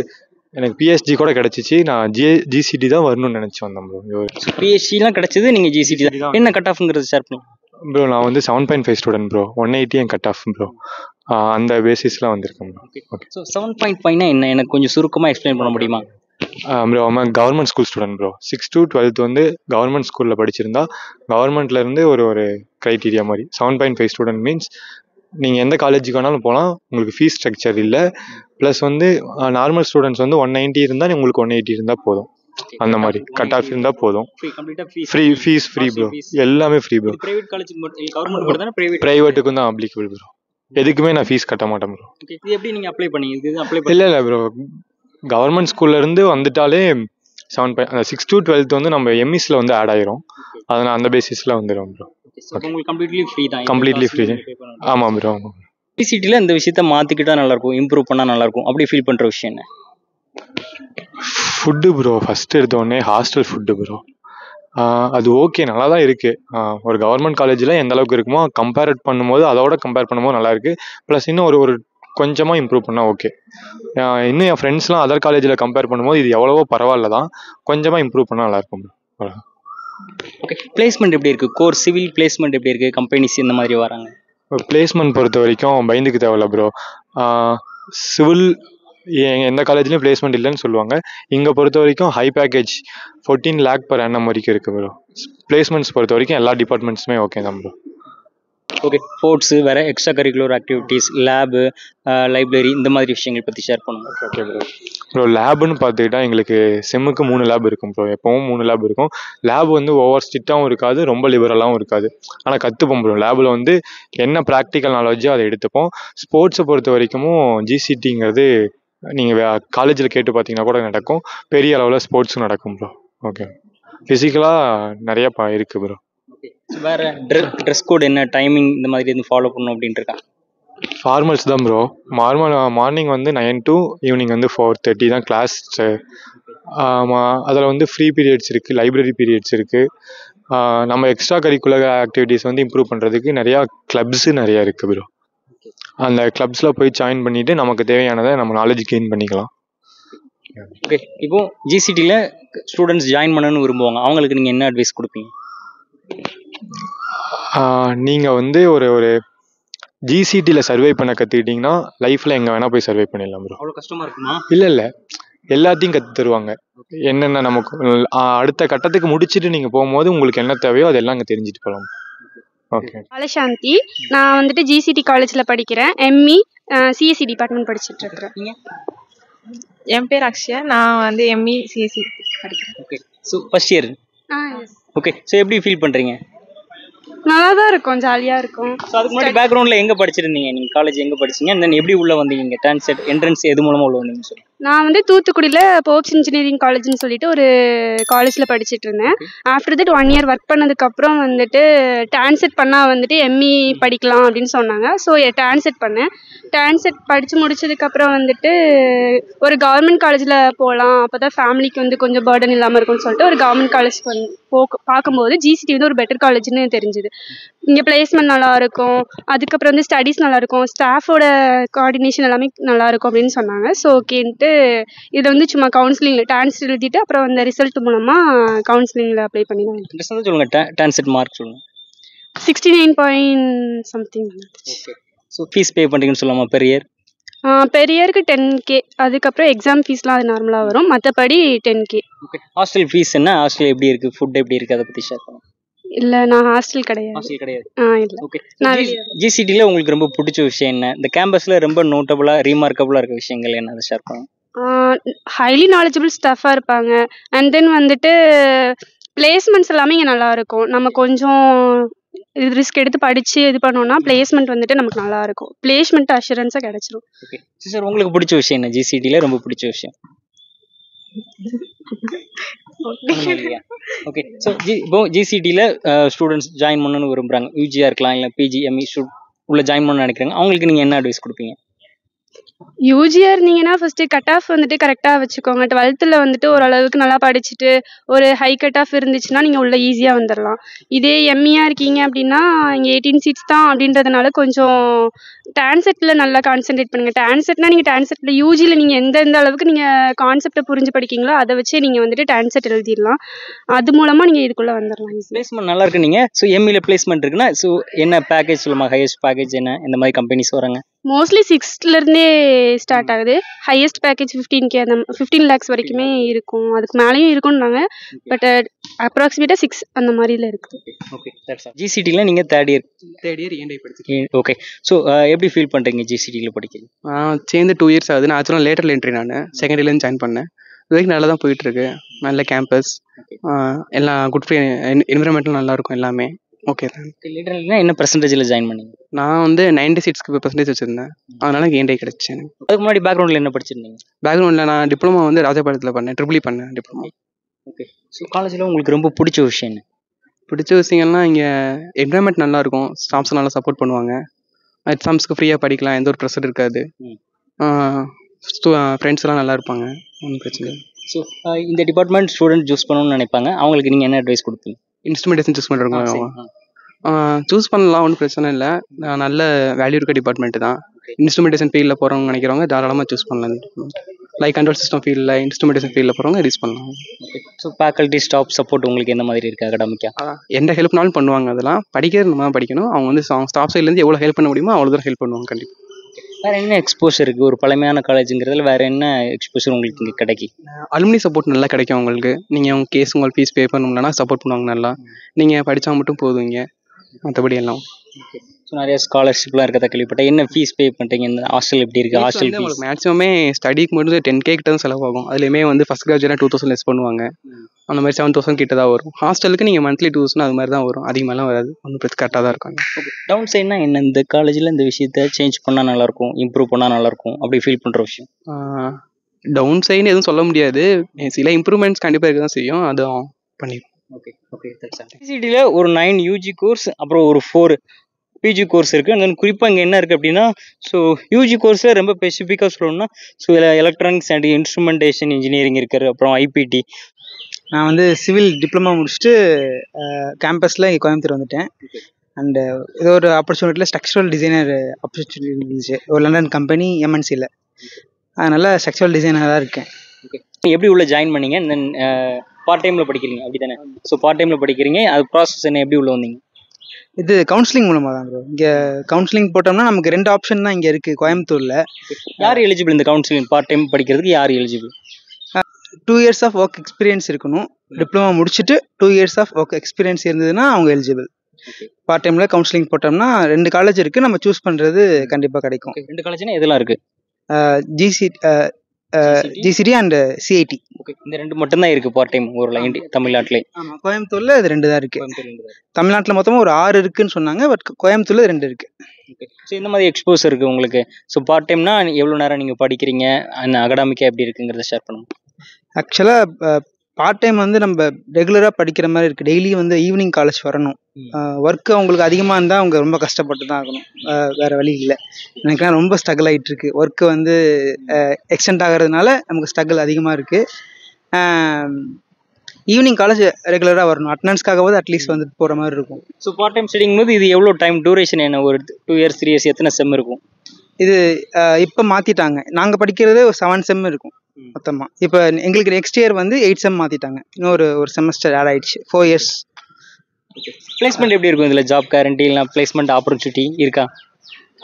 எனக்கு பிஎஸ்ஜி கூட கிடச்சிச்சு. நான் ஜிசிடி தான் வரணும்னு நினச்சி வந்தேன் ப்ரோ. பிஎஸ்சிலாம் கிடச்சிது, நீங்கள் ஜிசிடி தான். என்ன கட் ஆஃப்ங்கிறது ஷேர் பண்ணுங்க ப்ரோ. நான் வந்து 7.5 ஸ்டூடெண்ட் ப்ரோ. 180 என் கட் ஆஃப் ப்ரோ. அந்த பேசிஸ்லாம் வந்திருக்கேன் ப்ரோ. ஓகே, ஸோ 7.5னா என்ன, எனக்கு கொஞ்சம் சுருக்கமாக எக்ஸ்பிளைன் பண்ண முடியுமா? ப்ரோ அவன் government school student bro. 6 to 12 வந்து கவர்மெண்ட் ஸ்கூலில் படிச்சிருந்தா கவர்மெண்ட்லேருந்து ஒரு க்ரைட்டீரியா மாதிரி. 7.5 ஸ்டூடெண்ட் மீன்ஸ் நீங்கள் எந்த காலேஜுக்கு வேணாலும் போகலாம், உங்களுக்கு ஃபீஸ் ஸ்ட்ரக்சர் இல்லை. ப்ளஸ் வந்து நார்மல் ஸ்டூடெண்ட்ஸ் வந்து 190 இருந்தால் உங்களுக்கு 180 இருந்தால் போதும். அந்த மாதிரி கட் ஆஃப் இருந்தால் போதும். Fees free bro. எல்லாமே ஃப்ரீ ப்ரோ. ப்ரைவேட்டுக்கும் தான் அப்ளிகபிள் ப்ரோ. எதுக்குமே நான் ஃபீஸ் கட்ட மாட்டேன் ப்ரோ. எப்படி நீங்கள் அப்ளை பண்ணீங்க? இல்லை ப்ரோ, கவர்மெண்ட் ஸ்கூல்லேருந்து வந்துட்டாலே 6 to 12 வந்து நம்ம எம்இஸில் வந்து ஆட் ஆயிரும். அதனால் அந்த பேசிஸில் வந்துடும் ப்ரோ. கம்ப்ளீட்லி ஃப்ரீ தான். Completely free. ஆமாம் ப்ரோ. ஆமாம். ஜிசிடியில் இந்த விஷயத்த மாற்றிக்கிட்டா நல்லாயிருக்கும், இம்ப்ரூவ் பண்ணால் நல்லாயிருக்கும் அப்படி ஃபீல் பண்ணுற விஷயம் என்ன? Food bro. ஃபஸ்ட்டு எடுத்தோடனே ஹாஸ்டல் ஃபுட்டு ப்ரோ. அது ஓகே, நல்லா தான் இருக்குது. ஒரு கவர்மெண்ட் காலேஜில் எந்த அளவுக்கு இருக்குமோ கம்பேர் பண்ணும்போது நல்லா இருக்குது. ப்ளஸ் இன்னும் ஒரு கொஞ்சமாக இம்ப்ரூவ் பண்ணால் ஓகே. இன்னும் என் ஃப்ரெண்ட்ஸ்லாம் அதர் காலேஜில் கம்பேர் பண்ணும்போது இது எவ்வளவோ பரவாயில்ல தான். கொஞ்சமாக இம்ப்ரூவ் பண்ணால் நல்லாயிருக்கும் ப்ரோ. ஓகே, பிளேஸ்மெண்ட் எப்படி இருக்குது? கோர் சிவில் பிளேஸ்மெண்ட் எப்படி இருக்குது? கம்பெனிஸ் இந்த மாதிரி வராங்க? பிளேஸ்மெண்ட் பொறுத்த வரைக்கும் பயந்துக்கு தேவையில்ல ப்ரோ. சிவில் எந்த காலேஜ்லேயும் பிளேஸ்மெண்ட் இல்லைன்னு சொல்லுவாங்க. இங்கே பொறுத்த வரைக்கும் high package 14 lakh per annum வரைக்கும் இருக்குது ப்ரோ. பிளேஸ்மெண்ட்ஸ் பொறுத்த வரைக்கும் எல்லா டிபார்ட்மெண்ட்ஸுமே ஓகே தான் ப்ரோ. ஓகே, ஸ்போர்ட்ஸு வேறு extra curricular activities, lab, library இந்த மாதிரி விஷயங்கள் பற்றி ஷேர் பண்ணுங்க. Okay bro. லேபுன்னு பார்த்துக்கிட்டா எங்களுக்கு செம்முக்கு 3 லேப் இருக்கும் ப்ரோ. எப்போவும் 3 லேப் இருக்கும். லேப் வந்து ஓவர் ஸ்ட்ரிக்டாகவும் இருக்காது, ரொம்ப லிபரலாகவும் இருக்காது. ஆனால் கற்றுப்போம் ப்ரோ. லேபில் வந்து என்ன ப்ராக்டிக்கல் நாலேஜோ அதை எடுத்துப்போம். ஸ்போர்ட்ஸை பொறுத்த வரைக்கும் ஜிசிடிங்கிறது நீங்கள் காலேஜில் கேட்டு பார்த்தீங்கன்னா கூட நடக்கும். பெரிய அளவில் ஸ்போர்ட்ஸும் நடக்கும் ப்ரோ. ஓகே, ஃபிசிக்கலாக நிறையா இருக்குது ப்ரோ. வேறு ட்ரெஸ் கோட் என்ன, டைமிங் இந்த மாதிரி எதுவும் ஃபாலோ பண்ணணும் அப்படின்ட்டு இருக்கா? ஃபார்மல்ஸ் தான் ப்ரோ. மார்னிங் வந்து 9 to ஈவினிங் வந்து 4:30 தான் கிளாஸ். அதில் வந்து ஃப்ரீ பீரியட்ஸ் இருக்குது, லைப்ரரி பீரியட்ஸ் இருக்குது. நம்ம எக்ஸ்ட்ரா கரிக்குலர் ஆக்டிவிட்டீஸ் வந்து இம்ப்ரூவ் பண்ணுறதுக்கு நிறையா கிளப்ஸு நிறையா இருக்குது ப்ரோ. அந்த கிளப்ஸில் போய் ஜாயின் பண்ணிவிட்டு நமக்கு தேவையானதை நம்ம நாலேஜ் கெயின் பண்ணிக்கலாம். ஓகே, இப்போ ஜிசிடியில் ஸ்டூடெண்ட்ஸ் ஜாயின் பண்ணணும்னு விரும்புவாங்க, அவங்களுக்கு நீங்கள் என்ன அட்வைஸ் கொடுப்பீங்க? நீங்கள் வந்து ஒரு ஜிசிடியில் சர்வை பண்ண கற்றுக்கிட்டிங்கன்னா லைஃப்பில் எங்கே வேணால் போய் சர்வை பண்ணிடலாம் ப்ரோ. அவ்வளோ கஷ்டமாக இருக்குமா? இல்லை, எல்லாத்தையும் கற்று தருவாங்க. என்னென்ன நமக்கு அடுத்த கட்டத்துக்கு முடிச்சுட்டு நீங்கள் போகும்போது உங்களுக்கு என்ன தேவையோ அதெல்லாம் அங்கே தெரிஞ்சுட்டு போகலாம். ஓகே. பாலசாந்தி. நான் வந்துட்டு ஜிசிடி காலேஜில் படிக்கிறேன். எம்இ சிஎஸ்சி டிபார்ட்மெண்ட் படிச்சுட்டு இருக்கிறேன். என் பேர் அக்ஷயா. நான் வந்து எம்இ சிஎஸ்சி படிக்கிறேன். Okay, so first year. Okay, so எப்படி ஃபீல் பண்ணுறீங்க? நல்லா தான் இருக்கும், ஜாலியாக இருக்கும். ஸோ அதுக்கு முன்னாடி பேக்ரவுண்டில் எங்கே படிச்சிருந்தீங்க? நீங்கள் காலேஜ் எங்கே படிச்சிங்க? தென் எப்படி உள்ளே வந்தீங்க? ட்ரான்ஸ்ஃபர் என்ட்ரன்ஸ் எது மூலமாக உள்ள வந்தீங்க சொல்லி? நான் வந்து தூத்துக்குடியில் போப்ஸ் இன்ஜினியரிங் காலேஜ்னு சொல்லிட்டு ஒரு காலேஜில் படிச்சுட்டு இருந்தேன். ஆஃப்டர் தட் 1 year ஒர்க் பண்ணதுக்கப்புறம் வந்துட்டு ட்ரான்ஸ்ஃபர் பண்ணால் வந்துட்டு எம்இ படிக்கலாம் அப்படின்னு சொன்னாங்க. ஸோ ட்ரான்ஸ்ஃபர் பண்ணேன். ட்ரான்ஸ்ஃபர் படித்து முடிச்சதுக்கப்புறம் வந்துட்டு ஒரு கவர்மெண்ட் காலேஜில் போகலாம், அப்போ தான் ஃபேமிலிக்கு வந்து கொஞ்சம் பேர்டன் இல்லாமல் இருக்கும்னு சொல்லிட்டு ஒரு கவர்மெண்ட் காலேஜ் பார்க்கும்போது ஜிசிடி வந்து ஒரு பெட்டர் காலேஜ்னு தெரிஞ்சுது. இங்கே பிளேஸ்மெண்ட் நல்லா இருக்கும், அதுக்கப்புறம் வந்து ஸ்டடீஸ் நல்லா இருக்கும், ஸ்டாஃபோட கோஆர்டினேஷன் எல்லாமே நல்லா இருக்கும் அப்படின்னு சொன்னாங்க. ஸோ ஓகேன்ட்டு இதில் வந்து சும்மா கவுன்சிலிங்கில் டான்ஸ் எழுதிட்டு அப்புறம் அந்த ரிசல்ட் மூலமாக கவுன்சிலிங்கில் அப்ளை பண்ணி தான் இன்ட்ரெஸ்ட் சொல்லுங்க, டான்செட் மார்க் சொல்லுங்க. 69 point something. So fees pay பண்ணுறீங்கன்னு சொல்லாமா பெர் இயர்? பெர் இயருக்கு 10K, அதுக்கப்புறம் எக்ஸாம் ஃபீஸ்லாம் அது நார்மலாக வரும், மற்றபடி 10K. ஓகே. ஹாஸ்டல் ஃபீஸ் என்ன? ஹாஸ்டல் எப்படி இருக்குது, ஃபுட் எப்படி இருக்குது, அதை பற்றி ஷேர் பண்ணுங்க. இல்லை நான் ஹாஸ்டல் கிடையாது. ஹாஸ்டல் கிடையாது. இல்லை. ஓகே. ஜிசிடியில் உங்களுக்கு ரொம்ப பிடிச்ச விஷயம் என்ன? இந்த கேம்பஸில் ரொம்ப நோட்டபுளாக ரீமார்க்கபுளாக இருக்க விஷயங்கள் என்ன, அதை ஷேர் பண்ணுங்க. ஹைலி நாலேஜபிள் ஸ்டாஃபாக இருப்பாங்க. அண்ட் தென் வந்துட்டு பிளேஸ்மெண்ட்ஸ் எல்லாமே இங்கே நல்லா இருக்கும். நம்ம கொஞ்சம் ரிஸ்க் எடுத்து படிச்சு இது பண்ணோம்னா பிளேஸ்மெண்ட் வந்துட்டு நமக்கு நல்லா இருக்கும். பிளேஸ்மெண்ட் அஷூரன்ஸாக கிடைச்சிரும். ஓகே சார், உங்களுக்கு பிடிச்ச விஷயம் என்ன ஜிசிடியில்? ரொம்ப பிடிச்ச விஷயம். ஓகே. ஸோ இப்போ ஜிசிடியில் ஸ்டூடெண்ட்ஸ் ஜாயின் பண்ணணும்னு விரும்புகிறாங்க, யூஜியாக இருக்கலாம் இல்லை பிஜிஎம்இ உள்ள ஜாயின் பண்ணணும்னு நினைக்கிறாங்க, அவங்களுக்கு நீங்கள் என்ன அட்வைஸ் கொடுப்பீங்க? யூஜியாக இருந்தீங்கன்னா ஃபஸ்ட்டு கட் ஆஃப் வந்துட்டு கரெக்டாக வச்சுக்கோங்க. 12th வந்துட்டு ஓரளவுக்கு நல்லா படிச்சுட்டு ஒரு ஹை கட் ஆஃப் இருந்துச்சுன்னா நீங்கள் உள்ள ஈஸியாக வந்துடலாம். இதே எம்இயாக இருக்கீங்க அப்படின்னா இங்கே 18 சீட்ஸ் தான் அப்படின்றதுனால கொஞ்சம் டான்செட்டில் நல்லா கான்சென்ட்ரேட் பண்ணுங்கள். டான்செட்னா நீங்கள் டான்செட்டில் யூஜியில் நீங்கள் எந்த அளவுக்கு நீங்கள் கான்செப்டை புரிஞ்சு படிக்கீங்களோ அதை வச்சு நீங்கள் வந்துட்டு டான்செட் எழுதிடலாம். அது மூலமாக நீங்கள் இதுக்குள்ளே வந்துடலாம். பிளேஸ்மெண்ட் நல்லா இருக்கு நீங்கள். ஸோ எம்இயில் பிளேஸ்மெண்ட் இருக்குன்னா ஸோ என்ன பேக்கேஜ் சொல்லுமா? ஹையஸ்ட் பேக்கேஜ் என்ன, இந்த மாதிரி கம்பெனிஸ் வராங்க? மோஸ்ட்லி 6th ஸ்டார்ட் ஆகுது. ஹையஸ்ட் பேக்கேஜ் 15K, அந்த 15 lakhs வரைக்குமே இருக்கும். அதுக்கு மேலேயும் இருக்கும்னாங்க. பட் அப்ராக்சிமேட்டாக 6 அந்த மாதிரில இருக்குது. ஓகே. ஜிசிடியில் நீங்கள் தேர்ட் இயர் ஏன்டை படிச்சிருக்கீங்க. ஓகே. ஸோ எப்படி ஃபீல் பண்ணுறீங்க ஜிசிடியில் படிக்கிறீங்க? சேர்ந்து 2 years ஆகுது. நான் ஆக்சுவலாக லேட்டரில் என்ட்ரி, நான் செகண்ட் இயர்லேருந்து ஜாயின் பண்ணேன். இது வரைக்கும் நல்லா தான் போயிட்டுருக்கு. நல்ல கேம்பஸ், எல்லாம் குட் ஃப்ரீ என்விரான்மெண்ட்டும் நல்லாயிருக்கும் எல்லாமே. ஓகே தான். லேட்டர்னா என்ன பர்சன்டேஜில் ஜாயின் பண்ணீங்க? நான் வந்து 90 சீட்ஸ்க்கு % வச்சுருந்தேன். அதனால ஏன்டை கிடச்சி எனக்கு. அதுக்கு முன்னாடி பேக்ரவுண்டில் என்ன படிச்சிருந்தீங்க? பேக்ரவுண்டில் நான் டிப்ளமோ வந்து ராஜபாளையத்தில் பண்ணேன், ட்ரிபிள் பண்ணேன் டிப்ளமோ. ஓகே. ஸோ காலேஜில் உங்களுக்கு ரொம்ப பிடிச்ச விஷயம் என்ன? பிடிச்ச விஷயங்கள்லாம் இங்கே என்விரான்மெண்ட் நல்லாயிருக்கும், ஸ்டாஃப்ஸ் நல்லா சப்போர்ட் பண்ணுவாங்க, எக்ஸாம்ஸ்க்கு ஃப்ரீயாக படிக்கலாம், எந்த ஒரு ப்ரெஷர் இருக்காது, ஃப்ரெண்ட்ஸ் எல்லாம் நல்லா இருப்பாங்க, ஒன்றும் பிரச்சனை இல்லை. ஸோ இந்த டிபார்ட்மெண்ட் ஸ்டூடெண்ட் சூஸ் பண்ணணும்னு நினைப்பாங்க, அவங்களுக்கு நீங்கள் என்ன அட்வைஸ் கொடுப்பீங்க? இன்ஸ்ட்ருமெண்டேஷன் சூஸ் பண்ணுறவங்க சூஸ் பண்ணலாம், ஒன்றும் பிரச்சனை இல்லை. நல்ல வேல்யூ இருக்க டிபார்ட்மெண்ட்டு தான். இன்ஸ்ட்ருமெண்டேஷன் ஃபீல்டில் போகிறவங்க நினைக்கிறவங்க தாராளமாக சூஸ் பண்ணலாம். லைக் கண்ட்ரோல் சிஸ்டம் ஃபீல்டில், இன்ஸ்ட்ருமெண்டேஷன் ஃபீல்டில் போகிறவங்க யூஸ் பண்ணலாம். Okay. So faculty staff support உங்களுக்கு எந்த மாதிரி இருக்குது அகாடமிக்காக? எந்த ஹெல்ப்னாலும் பண்ணுவாங்க. அதெல்லாம் படிக்கிறது நம்ம படிக்கணும். அவங்க வந்து ஸ்டாஃப் சைட்லேருந்து எவ்வளோ ஹெல்ப் பண்ண முடியுமோ அவ்வளோ தூரம் ஹெல்ப் பண்ணுவாங்க கண்டிப்பாக. வேறு என்ன எக்ஸ்போஷர் இருக்குது ஒரு பழமையான காலேஜுங்கிறதுல? வேறு என்ன எக்ஸ்போஷர் உங்களுக்கு இங்கே கிடைக்கும்? அலுமினி சப்போர்ட் நல்லா கிடைக்கும் உங்களுக்கு. நீங்கள் உங்கள் கேஸ் உங்கள் ஃபீஸ் பே பண்ணணும்னா சப்போர்ட் பண்ணுவாங்க நல்லா. நீங்கள் படித்தா மட்டும் போதும் இங்கே, மற்றபடி எல்லாம். ஓகே. ஸோ நிறைய ஸ்காலர்ஷிப்லாம் இருக்கிறத கேள்விப்பட்டேன். என்ன ஃபீஸ் பே பண்ணுறீங்க? இந்த ஹாஸ்டல் எப்படி இருக்குது? ஹாஸ்டல் உங்களுக்கு மேக்ஸிமமே ஸ்டடிக்கு மட்டும் 10K கிட்ட தான் செலவாகும். அதுலேயுமே வந்து ஃபஸ்ட் கிராஜுவேட்டாக 2000 லெஸ் பண்ணுவாங்க. அந்த மாதிரி 7000 கிட்ட தான் வரும். ஹாஸ்டலுக்கு நீங்கள் மந்த்லி 2000 அது மாதிரி தான் வரும், அதிகமாகலாம் வராது. ஒன்றும் பிரச்சனை, கரெக்டாக தான் இருக்காங்க. ஓகே. டவுன் சைட்னா என்ன? இந்த காலேஜில் இந்த விஷயத்த சேஞ்ச் பண்ணால் நல்லாயிருக்கும், இம்ப்ரூவ் பண்ணால் நல்லாயிருக்கும் அப்படி ஃபீல் பண்ணுற விஷயம்? டவுன் சைடுன்னு எதுவும் சொல்ல முடியாது. சில இம்ப்ரூவ்மெண்ட்ஸ் கண்டிப்பாக இருக்க தான் செய்யும், அதுவும் பண்ணிடும். ஓகே. ஓகே. ஜிசிடியில் ஒரு 9 யூஜி கோர்ஸ், அப்புறம் ஒரு 4 பிஜி கோர்ஸ் இருக்குது. அண்ட் தென் குறிப்பாக இங்கே என்ன இருக்குது அப்படின்னா, ஸோ யூஜி கோர்ஸில் ரொம்ப ஸ்பெசிஃபிக்காக சொல்லணும்னா so electronics and instrumentation engineering இருக்குது, அப்புறம் ஐபிடி. நான் வந்து சிவில் டிப்ளமா முடிச்சுட்டு கேம்பஸில் இங்கே கோயம்புத்தூர் வந்துட்டேன். அண்டு ஏதோ ஒரு ஆப்பர்ச்சுனிட்டியில் ஸ்ட்ரக்சரல் டிசைனர் ஆப்பர்ச்சுனிட்டி இருந்துச்சு ஒரு லண்டன் கம்பெனி எம்என்சியில். அதனால் ஸ்ட்ரக்சரல் டிசைனராக இருக்கேன். ஓகே. எப்படி உள்ள ஜாயின் பண்ணீங்க? அண்ட் தென் பார்ட் டைமில் படிக்கிறீங்க அப்படி தானே? ஸோ பார்ட் டைமில் படிக்கிறீங்க, அது ப்ராசஸ் என்ன, எப்படி உள்ள வந்தீங்க? இது கவுன்சிலிங் மூலமாக தான் ப்ரோ. இங்கே கவுன்சிலிங் போட்டோம்னா நமக்கு 2 ஆப்ஷன் தான் இங்கே இருக்குது கோயம்புத்தூரில். யார் எலிஜிபிள் இந்த கவுன்சிலிங் பார்ட் டைம் படிக்கிறதுக்கு? யார் eligible? 2 years of work experience இருக்கணும். டிப்ளமா முடிச்சுட்டு 2 years ஆஃப் ஒர்க் எக்ஸ்பீரியன்ஸ் இருந்ததுன்னா அவங்க எலிஜிபிள். பார்ட் டைமில் கவுன்சிலிங் போட்டோம்னா 2 காலேஜ் இருக்குது, நம்ம சூஸ் பண்ணுறது கண்டிப்பாக கிடைக்கும். 2 காலேஜ்னா எதெல்லாம் இருக்குது? GCT and CIT. ஓகே. இந்த 2 மட்டும்தான் இருக்குது பார்ட் டைம் ஊரில் தமிழ்நாட்டிலே? ஆமாம், கோயம்புத்தூரில் இது 2 தான் இருக்குது. தமிழ்நாட்டில் மொத்தமாக ஒரு 6 இருக்குன்னு சொன்னாங்க, பட் கோயம்புத்தூரில் 2 இருக்குது. ஓகே. ஸோ இந்த மாதிரி எக்ஸ்போஸ் இருக்குது உங்களுக்கு. ஸோ பார்ட் டைம்னா எவ்வளோ நேரம் நீங்கள் படிக்கிறீங்க, அந்த அகாடமிக்காக எப்படி இருக்குங்கிறத ஷேர் பண்ணுங்கள். ஆக்சுவலாக பார்ட் டைம் வந்து நம்ம ரெகுலராக படிக்கிற மாதிரி இருக்குது. டெய்லி வந்து ஈவினிங் காலேஜ் வரணும். ஒர்க்கு அவங்களுக்கு அதிகமாக இருந்தால் அவங்க ரொம்ப கஷ்டப்பட்டு தான் ஆகணும், வேறு வழி இல்லை. எனக்குலாம் ரொம்ப ஸ்ட்ரகிள் ஆகிட்டு இருக்கு. ஒர்க்கு வந்து எக்ஸ்டெண்ட் ஆகிறதுனால நமக்கு ஸ்ட்ரகிள் அதிகமாக இருக்குது. ஈவினிங் காலேஜ் ரெகுலராக வரணும், அட்டண்டன்ஸ்க்காகவாது அட்லீஸ்ட் வந்துட்டு போகிற மாதிரி இருக்கும். ஸோ பார்ட் டைம் ஸ்டடிங் போது இது எவ்வளோ டைம் டியூரேஷன் என்ன, ஒரு 2 years 3 years எத்தனை செம் இருக்கும்? இது இப்போ மாற்றிட்டாங்க. நாங்கள் படிக்கிறது ஒரு 7 செம் இருக்கும் மொத்தமாக. இப்போ எங்களுக்கு நெக்ஸ்ட் இயர் வந்து 8 செம் மாற்றிட்டாங்க. இன்னொரு ஒரு செமஸ்டர் ஆட் ஆயிடுச்சு. 4 years. பிளேஸ்மெண்ட் எப்படி இருக்கும் இதில்? ஜாப் கேரண்டி இல்லை பிளேஸ்மெண்ட் ஆப்பர்ச்சுனிட்டி இருக்கா?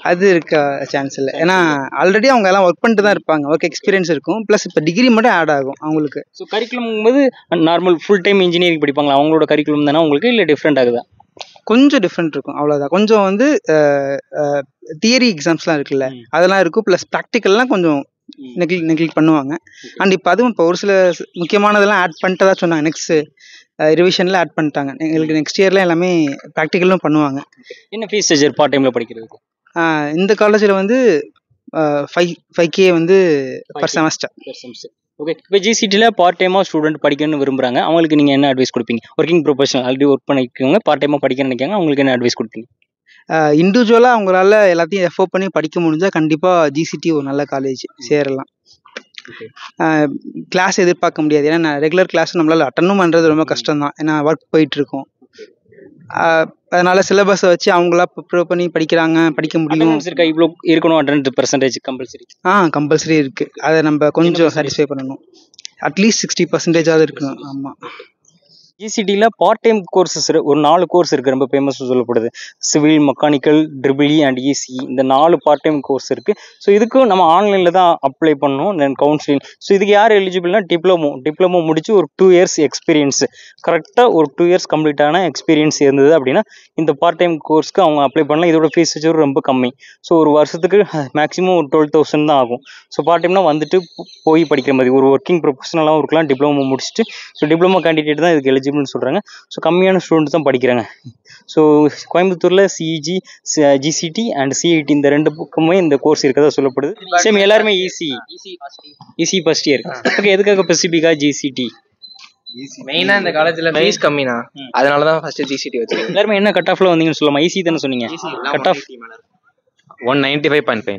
அது இருக்க சான்ஸ் இல்லை. ஏன்னா ஆல்ரெடி அவங்க எல்லாம் ஒர்க் பண்ணிட்டு தான் இருப்பாங்க, ஒர்க் எக்ஸ்பீரியன்ஸ் இருக்கும். ப்ளஸ் இப்போ டிகிரி மட்டும் ஆட் ஆகும் அவங்களுக்கு. ஸோ கரிக்குலம் போது நார்மல் ஃபுல் டைம் இன்ஜினியரிங் படிப்பாங்களா? அவங்களோட கரிக்குலம் தானே உங்களுக்கு, இல்லை டிஃப்ரெண்ட் ஆகுதா? கொஞ்சம் டிஃப்ரெண்ட் இருக்கும், அவ்வளோதான். கொஞ்சம் வந்து தியரி எக்ஸாம்ஸ்லாம் இருக்குல்ல, அதெல்லாம் இருக்கும். ப்ளஸ் ப்ராக்டிக்கல்லாம் கொஞ்சம் நெக்லெக்ட் பண்ணுவாங்க. அண்ட் இப்போ அதுவும் இப்போ ஒரு சில முக்கியமானதெல்லாம் ஆட் பண்ணிட்டு தான் சொன்னாங்க. நெக்ஸ்ட் ரிவிஷனில் ஆட் பண்ணிட்டாங்க. எங்களுக்கு நெக்ஸ்ட் இயரில் எல்லாமே ப்ராக்டிக்கலும் பண்ணுவாங்க. என்ன ஃபீஸ் ஸ்ட்ரக்சர் பார்ட் டைமில் படிக்கிறதுக்கு? இந்த காலேஜில் வந்து 5K வந்து பர் செமஸ்டர். ஓகே. இப்போ ஜிசிடியில் பார்ட் டைமாக ஸ்டூடெண்ட் படிக்கணும்னு விரும்புகிறாங்க, அவங்களுக்கு நீங்கள் என்ன அட்வைஸ் கொடுப்பீங்க? ஒர்க்கிங் ப்ரொஃபஷனல் ஆல்ரெடி ஒர்க் பண்ணிக்கவங்க பார்ட் டைமாக படிக்க நினைக்காங்க, அவங்களுக்கு என்ன அட்வைஸ் கொடுப்பீங்க? இண்டிவிஜுவலாக அவங்களால எல்லாத்தையும் எஃபோர்ட் பண்ணி படிக்க முடிஞ்சால் கண்டிப்பாக ஜிசிடி ஒரு நல்ல காலேஜ் சேரலாம். கிளாஸ் எதிர்பார்க்க முடியாது, ஏன்னா ரெகுலர் கிளாஸ் நம்மளால் அட்டனும் பண்ணுறது ரொம்ப கஷ்டம் தான், ஏன்னா ஒர்க் போயிட்டுருக்கோம். அதனால சிலபஸை வச்சு அவங்களா ப்ரிப்பேர் பண்ணி படிக்க முடியும். இருக்கா இவ்வளோ இருக்கணும் அட்டெண்டன்ஸ் கம்பல்சரி? கம்பல்சரி இருக்குது. அதை நம்ம கொஞ்சம் சாட்டிஸ்ஃபை பண்ணணும். அட்லீஸ்ட் 60% இருக்கணும். ஆமாம். ஜிசிடியில் பார்ட் டைம் கோர்சஸ் ஒரு 4 கோர்ஸ் இருக்குது, ரொம்ப ஃபேமஸாக சொல்லப்படுது. Civil, mechanical, triple E and EC, இந்த 4 பார்ட் டைம் கோர்ஸ் இருக்குது. ஸோ இதுக்கும் நம்ம ஆன்லைனில் தான் அப்ளை பண்ணணும். தென் கவுன்சிலிங். ஸோ இதுக்கு யார் எலிஜிபிள்னா டிப்ளமோ முடிச்சு ஒரு 2 years எக்ஸ்பீரியன்ஸ், கரெக்டாக ஒரு 2 years கம்ப்ளீட்டான எக்ஸ்பீரியன்ஸ் இருந்தது அப்படின்னா இந்த பார்ட் டைம் கோர்ஸ்க்கு அவங்க அப்ளை பண்ணலாம். இதோட ஃபீஸ் ஸ்ட்ரக்சர் ரொம்ப கம்மி. ஸோ ஒரு வருஷத்துக்கு மேக்ஸிமம் ஒரு 12,000 தான் ஆகும். ஸோ பார்ட் டைம்னா வந்துட்டு போய் படிக்கிற மாதிரி ஒரு ஒர்க்கிங் ப்ரொஃபஷனலாகவும் இருக்கலாம், டிப்ளமோ முடிச்சுட்டு. ஸோ டிப்ளமோ கேண்டிடேட் தான் இதுக்கு எலிஜிபிள்னு சொல்கிறாங்க. ஸோ கம்மியான ஸ்டூடெண்ட்ஸ் தான் படிக்கிறாங்க. ஸோ கோயம்புத்தூரில் சிஇஜி, ஜிசிடி அண்ட் சிஐடி இந்த 2 பக்கமே இந்த கோர்ஸ் இருக்கதா சொல்லப்படுது. சேம் எல்லாருமே இசி ஃபர்ஸ்ட் இயர். ஓகே. எதுக்காக ஸ்பெசிஃபிக்காக ஜிசிடி? மெயினாக இந்த காலேஜில் ஃபீஸ் கம்மினா, அதனால தான் ஃபர்ஸ்ட் ஜிசிடி வச்சிருக்கேன். எல்லாருமே என்ன கட் ஆஃப்ல வந்தீங்கன்னு சொல்லலாமா? ஈஸி தானே சொன்னீங்க? Cut off 195.5.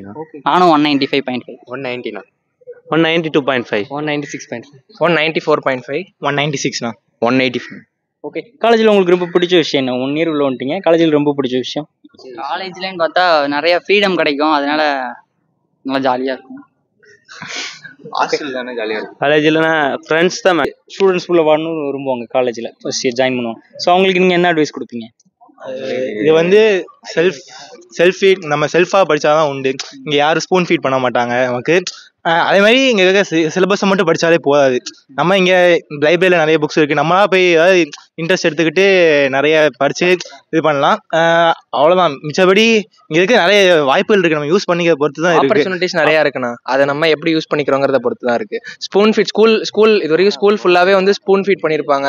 நானும் 195.5. 190 192.5. 196.5. 194.5. 196 185. ஓகே. காலேஜில் உங்களுக்கு ரொம்ப பிடிச்ச விஷயம் என்ன? 1 year உள்ள வந்துட்டீங்க, காலேஜில் ரொம்ப பிடிச்ச விஷயம்? காலேஜ்லன்னு பார்த்தா நிறைய ஃப்ரீடம் கிடைக்கும், அதனால நல்லா ஜாலியாக இருக்கும். ஹாஸ்டல் தானே ஜாலியாக இருக்கும். காலேஜில்னா ஃப்ரெண்ட்ஸ் தான். ஸ்டூடெண்ட்ஸ் உள்ள வரணும்னு விரும்புவாங்க காலேஜில் ஃபர்ஸ்ட் இயர் ஜாயின் பண்ணுவாங்க. ஸோ அவங்களுக்கு நீங்கள் என்ன அட்வைஸ் கொடுப்பீங்க? இது வந்து செல்ஃப் ஃபீட், நம்ம செல்ஃபாக படித்தாதான் உண்டு. இங்கே யாரும் ஸ்பூன் ஃபீட் பண்ண மாட்டாங்க நமக்கு. அதே மாதிரி இங்கே இருக்க சிலபஸை மட்டும் படித்தாலே போதாது. நம்ம இங்கே லைப்ரரியில் நிறைய புக்ஸ் இருக்குது, நம்மளா போய் ஏதாவது இன்ட்ரெஸ்ட் எடுத்துக்கிட்டு நிறைய படித்து இது பண்ணலாம். அவ்வளோதான். மிச்சபடி இங்கே இருக்க நிறைய வாய்ப்புகள் இருக்குது, நம்ம யூஸ் பண்ணிக்க பொறுத்து தான் இருக்குது. ஆப்பர்ச்சுனிட்டிஸ் நிறையா இருக்குண்ணா, அதை நம்ம எப்படி யூஸ் பண்ணிக்கிறோங்கிறத பொறுத்து தான் இருக்குது. ஸ்பூன் ஃபீட் ஸ்கூல் இது வரைக்கும் ஸ்கூல் ஃபுல்லாகவே வந்து ஸ்பூன் ஃபீட் பண்ணியிருப்பாங்க.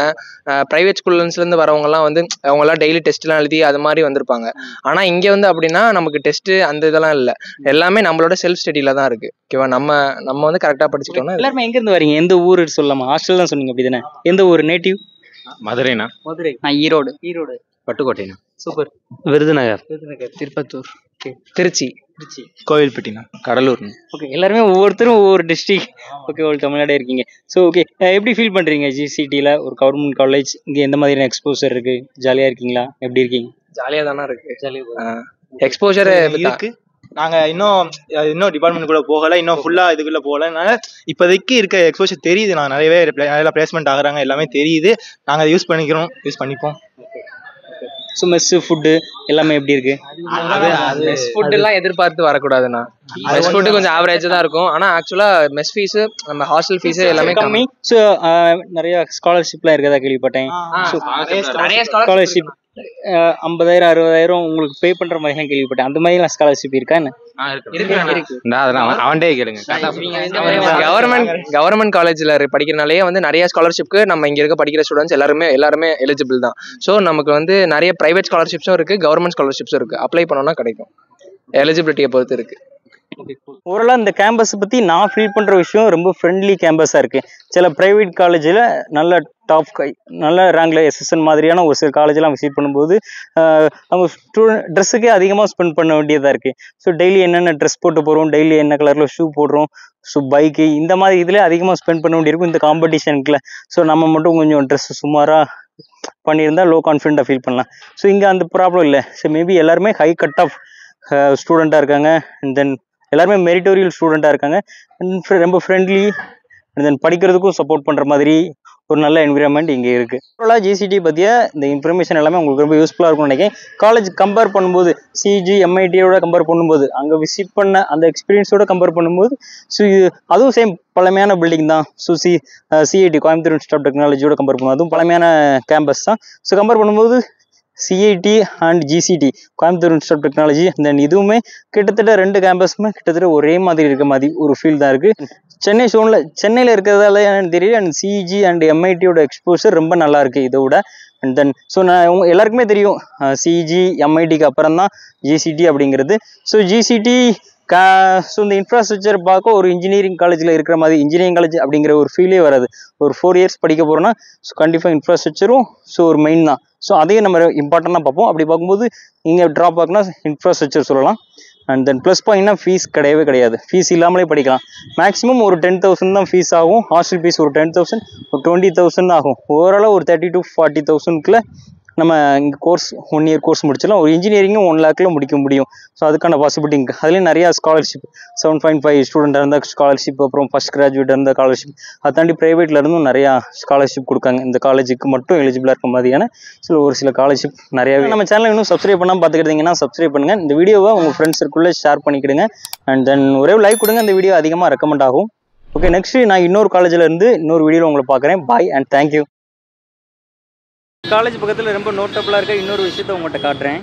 ப்ரைவேட் ஸ்கூல்ஸ்லேருந்து வரவங்கலாம் வந்து அவங்களாம் டெய்லி டெஸ்ட்லாம் எழுதி அது மாதிரி வந்திருப்பாங்க. ஆனால் இங்கே வந்து அப்படின்னா நமக்கு டெஸ்ட்டு அந்த இதெல்லாம் இல்லை, எல்லாமே நம்மளோட செல்ஃப் ஸ்டடியில் தான் இருக்குது. ஓகேவா? நம்ம வந்து கரெக்டாக படிச்சுட்டோம்னா. எல்லாருமே எங்கேருந்து வரீங்க? எந்த ஊர் சொல்லலாமா? ஹாஸ்டல் தான் சொன்னீங்க, அப்படி தானே? எந்த ஊர் நேட்டிவ்? மதுரைண்ணா. மதுரை. நான் ஈரோடு. பட்டுக்கோட்டைண்ணா. சூப்பர். விருதுநகர். திருப்பத்தூர். திருச்சி. கோவில்பட்டினா. கடலூர்ண்ணா. ஓகே. எல்லாருமே ஒவ்வொருத்தரும் ஒவ்வொரு டிஸ்ட்ரிக்ட். ஓகே. ஒரு தமிழ்நாடே இருக்கீங்க. ஸோ ஓகே, எப்படி ஃபீல் பண்ணுறீங்க ஜிசிடியில் ஒரு கவர்மெண்ட் காலேஜ்? இங்கே எந்த மாதிரியான எக்ஸ்போசர் இருக்குது? ஜாலியாக இருக்கீங்களா? எப்படி இருக்கீங்க? ஜாலியாக தானே இருக்குது. எக்ஸ்போஜர் இருக்குது. நாங்கள் இன்னும் டிபார்ட்மெண்ட் கூட போகலை, இன்னும் ஃபுல்லாக இதுக்குள்ளே போகலை. அதனால் இப்போதைக்கு இருக்க எக்ஸ்போஷர் தெரியுது. நான் நிறைய பிளேஸ்மெண்ட் ஆகுறாங்க, எல்லாமே தெரியுது. நாங்கள் அதை யூஸ் பண்ணிப்போம். ஸோ மெஸ்ஸு ஃபுட்டு எல்லாமே எப்படி இருக்கு? மெஸ் ஃபுட்டெல்லாம் எதிர்பார்த்து வரக்கூடாதுண்ணா. மெஸ் ஃபுட்டு கொஞ்சம் ஆவரேஜ் தான் இருக்கும். ஆனால் ஆக்சுவலாக மெஸ் ஃபீஸு, நம்ம ஹாஸ்டல் ஃபீஸு எல்லாமே கம்மி. ஸோ நிறைய ஸ்காலர்ஷிப்லாம் இருக்கதா கேள்விப்பட்டேன். நிறைய ஸ்காலர்ஷிப் 50,000 60,000 உங்களுக்கு பே பண்ற மாதிரிலாம் கேள்விப்பட்டேன். அந்த மாதிரிலாம் ஸ்காலர்ஷிப் இருக்கா என்ன? அவன்டே கேளுங்க. கவர்மெண்ட் காலேஜ்ல படிக்கிறனாலே வந்து நிறைய ஸ்காலர்ஷிப்க்கு நம்ம இங்க இருக்க படிக்கிற ஸ்டூடெண்ட்ஸ் எல்லாருமே எலிஜிபிள் தான். ஸோ நமக்கு வந்து நிறைய பிரைவேட் ஸ்காலர்ஷிப்ஸும் இருக்கு, கவர்மெண்ட் ஸ்காலர்ஷிப்ஸும் இருக்கு. அப்ளை பண்ணோம்னா கிடைக்கும். எலிஜிபிலிட்டியை பொறுத்து இருக்கு. ஓவராலாக இந்த கேம்பஸ் பற்றி நான் ஃபீல் பண்ணுற விஷயம் ரொம்ப ஃப்ரெண்ட்லி கேம்பஸாக இருக்குது. சில ப்ரைவேட் காலேஜில் நல்ல நல்ல ரேங்கில் SSN மாதிரியான ஒரு சில காலேஜெலாம் விசிட் பண்ணும்போது அவங்க ட்ரெஸ்ஸுக்கே அதிகமாக ஸ்பெண்ட் பண்ண வேண்டியதாக இருக்குது. ஸோ டெய்லி என்னென்ன ட்ரெஸ் போட்டு போகிறோம், டெய்லி என்ன கலரில் ஷூ போடுறோம், ஸோ பைக்கு இந்த மாதிரி இதில் அதிகமாக ஸ்பெண்ட் பண்ண வேண்டியிருக்கும் இந்த காம்படிஷனுக்குள்ள. ஸோ நம்ம மட்டும் கொஞ்சம் ட்ரெஸ் சுமாராக பண்ணியிருந்தா லோ கான்ஃபிடென்ட்டாக ஃபீல் பண்ணலாம். ஸோ இங்கே அந்த ப்ராப்ளம் இல்லை. ஸோ மேபி எல்லாருமே ஹை கட் ஆஃப் ஸ்டூடெண்ட்டாக இருக்காங்க. அண்ட் தென் எல்லாருமே மெரிட்டோரியல் ஸ்டூடெண்ட்டாக இருக்காங்க. அண்ட் ரொம்ப ஃப்ரெண்ட்லி அண்ட் தென் படிக்கிறதுக்கும் சப்போர்ட் பண்ணுற மாதிரி ஒரு நல்ல என்விரான்மெண்ட் இங்கே இருக்குது. ஓவராலாக ஜிசிடி பற்றிய இந்த இன்ஃபர்மேஷன் எல்லாமே உங்களுக்கு ரொம்ப யூஸ்ஃபுல்லாக இருக்கும்னு நினைக்கிறேன். காலேஜ் கம்பேர் பண்ணும்போது சிஜி MITயோட கம்பேர் பண்ணும்போது அங்கே விசிட் பண்ண அந்த எக்ஸ்பீரியன்ஸோட கம்பேர் பண்ணும்போது ஸோ அதுவும் சேம் பழமையான பில்டிங் தான். So CIT Coimbatore institute of டெக்னாலஜியோட கம்பேர் பண்ணுவோம், அதுவும் பழமையான கேம்பஸ் தான். ஸோ கம்பேர் பண்ணும்போது CIT and GCT Coimbatore institute of technology then இதுவுமே கிட்டத்தட்ட 2 கேம்பஸுமே கிட்டத்தட்ட ஒரே மாதிரி இருக்க மாதிரி ஒரு ஃபீல் தான் இருக்குது. சென்னையில் இருக்கிறதால எனக்கு தெரியல. அண்ட் CG அண்ட் MITயோட எக்ஸ்போசர் ரொம்ப நல்லா இருக்குது இதை விட. அண்ட் தென் ஸோ நான் எல்லாருக்குமே தெரியும் CG MITக்கு அப்புறம் தான் GCT அப்படிங்கிறது. ஸோ GCT ஸோ இந்த இன்ஃப்ராஸ்ட்ரக்சர் பார்க்க ஒரு இன்ஜினியரிங் காலேஜில் இருக்கிற மாதிரி இன்ஜினியரிங் காலேஜ் அப்படிங்கிற ஒரு ஃபீலே வராது. ஒரு 4 இயர்ஸ் படிக்க போகிறோன்னா ஸோ கண்டிப்பாக இன்ஃப்ராஸ்ட்ரக்சரும் ஸோ ஒரு மெயின் தான். ஸோ அதையும் நம்ம இம்பார்ட்டண்ட்டாக பார்ப்போம். அப்படி பார்க்கும்போது இங்கே ட்ராப் ஆகுனா இன்ஃப்ராஸ்ட்ரக்சர் சொல்லலாம். அண்ட் தென் ப்ளஸ் பாயிண்ட்னா ஃபீஸ் கிடையவே கிடையாது. ஃபீஸ் இல்லாமலே படிக்கலாம். மேக்ஸிமம் ஒரு 10,000 தான் ஃபீஸ் ஆகும். ஹாஸ்டல் ஃபீஸ் ஒரு 10,000 ஒரு 20,000 ஆகும். ஓவராலாக ஒரு 30,000 to 40,000க்குள்ள நம்ம இங்கே கோர்ஸ் 1 இயர் கோர்ஸ் முடிச்சிடலாம். ஒரு இன்ஜினியரிங்கும் 1 lakhல முடிக்க முடியும். ஸோ அதுக்கான பாசிபிலிட்டி இருக்குது. அதுலேயும் நிறையா ஸ்காலர்ஷிப் 7.5 ஸ்டூடெண்ட்டாக இருந்தால் ஸ்காலர்ஷிப், அப்புறம் ஃபஸ்ட் கிராஜுவேட்டாக இருந்தால் ஸ்காலர்ஷிப், அதை தாண்டி ப்ரைவேட்டில் இருந்தும் நிறையா ஸ்காலர்ஷிப் கொடுக்காங்க. இந்த காலேஜுக்கு மட்டும் எலிஜிபிளாக இருக்க மாதிரியான ஒரு சில ஸ்காலர்ஷிப் நிறையாவே. நம்ம சேனலை இன்னும் சப்ஸ்கிரைப் பண்ணாமல் பார்த்துக்கிட்டீங்கன்னா சப்ஸ்கிரைப் பண்ணுங்கள். இந்த வீடியோவை உங்கள் ஃப்ரெண்ட்ஸ் சர்க்கிளில் ஷேர் பண்ணிக்கிடுங்க. அண்ட் தென் ஒரே லைக் கொடுங்க. இந்த வீடியோ அதிகமாக ரெக்கமெண்ட் ஆகும். ஓகே, நெக்ஸ்ட் நான் இன்னொரு காலேஜில் இருந்து இன்னொரு வீடியோவில் உங்களை பார்க்குறேன். பாய் அண்ட் தேங்க்யூ. காலேஜ் பக்கத்தில் ரொம்ப நோட்டபுளாக இருக்க இன்னொரு விஷயத்த உங்கள்கிட்ட காட்டுறேன்.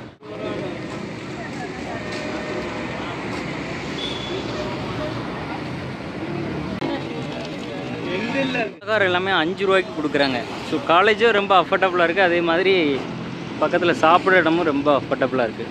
கார் எல்லாமே 5 ரூபாய்க்கு கொடுக்குறாங்க. ஸோ காலேஜும் ரொம்ப அஃபோர்டபுளாக இருக்குது. அதே மாதிரி பக்கத்தில் சாப்பிட்ற இடமும் ரொம்ப அஃபோர்டபுளாக இருக்குது.